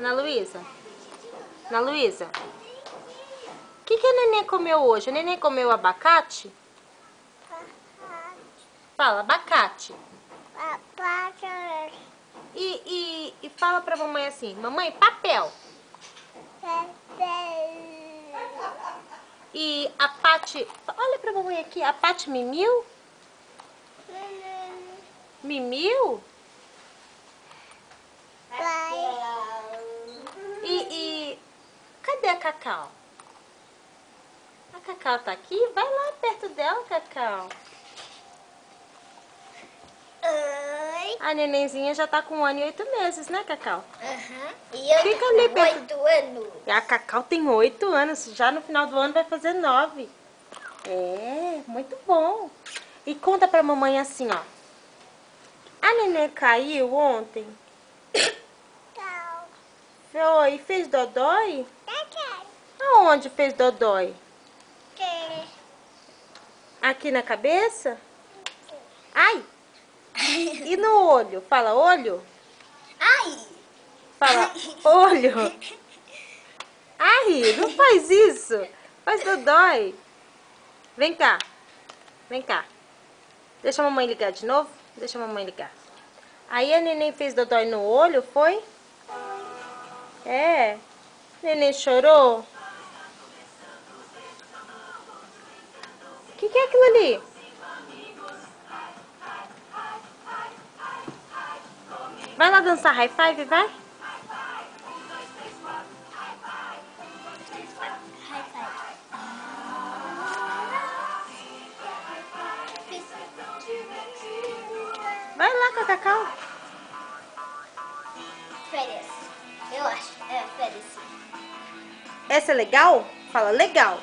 Ana Luísa? Ana Luísa? O que a neném comeu hoje? A neném comeu abacate? Fala, abacate. E fala pra mamãe assim, mamãe, papel. E a Paty, olha pra mamãe aqui, a Paty mimiu? Mimiu? E cadê a Cacau? A Cacau tá aqui? Vai lá perto dela, Cacau. Oi. A nenenzinha já tá com 1 ano e 8 meses, né, Cacau? E eu Fica ali perto. 8 anos. E a Cacau tem 8 anos, já no final do ano vai fazer 9. É, muito bom. E conta pra mamãe assim, ó. A neném caiu ontem? Foi, fez dodói? Aonde fez dodói? Aqui na cabeça? Ai! E no olho? Fala olho? Ai! Fala olho. Ai, não faz isso. Faz dodói. Vem cá. Vem cá. Deixa a mamãe ligar de novo. Deixa a mamãe ligar. Aí a neném fez dodói no olho, foi? É. Neném chorou? O que é aquilo ali? Vai lá dançar high five, vai? Vai lá com a Cacau. Férias. Eu acho. É férias. Essa é legal? Fala legal.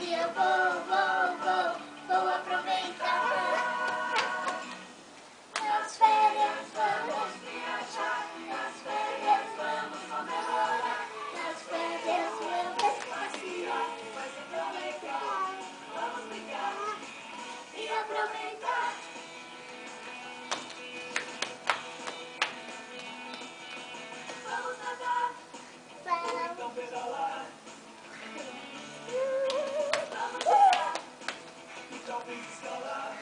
E eu vou aproveitar. Nas férias vamos viajar. Nas férias vamos comemorar. Nas férias vamos passear. Vai ser tão legal. Vamos brincar e aproveitar. Vamos nadar. Vamos pedalar. Vamos brincar e talvez escalar.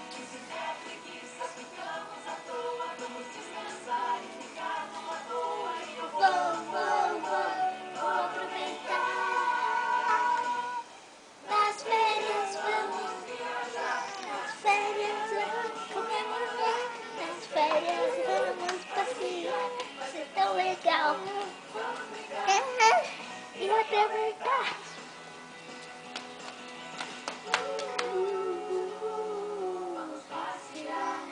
E se der preguiça, ficamos à toa. Vamos descansar e ficar numa boa. E eu vou aproveitar. Nas férias vamos viajar. Nas férias vamos comemorar. Nas férias vamos passear. Vai ser tão legal. E aproveitar. Vamos passear.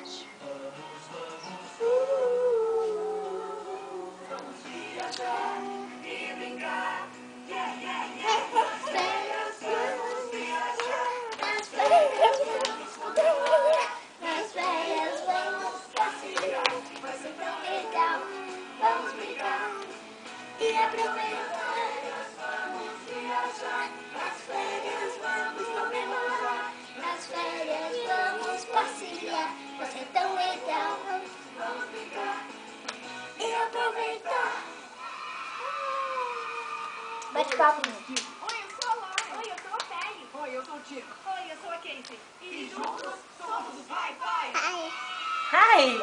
Vamos viajar e brincar. Nas férias vamos viajar. Nas férias vamos comemorar. Nas férias vamos passear. Vai ser tão legal. Vamos brincar e aproveitar. Vamos viajar. Nas férias vamos comemorar. Nas férias vamos passear. Vai ser tão legal. Vamos brincar e aproveitar. Bate papo. Oi, eu sou a Laura. Oi, eu sou a Kelly. Oi, eu sou o Tico. Oi, eu sou a Casey. E juntos somos o Pai Pai. Hi!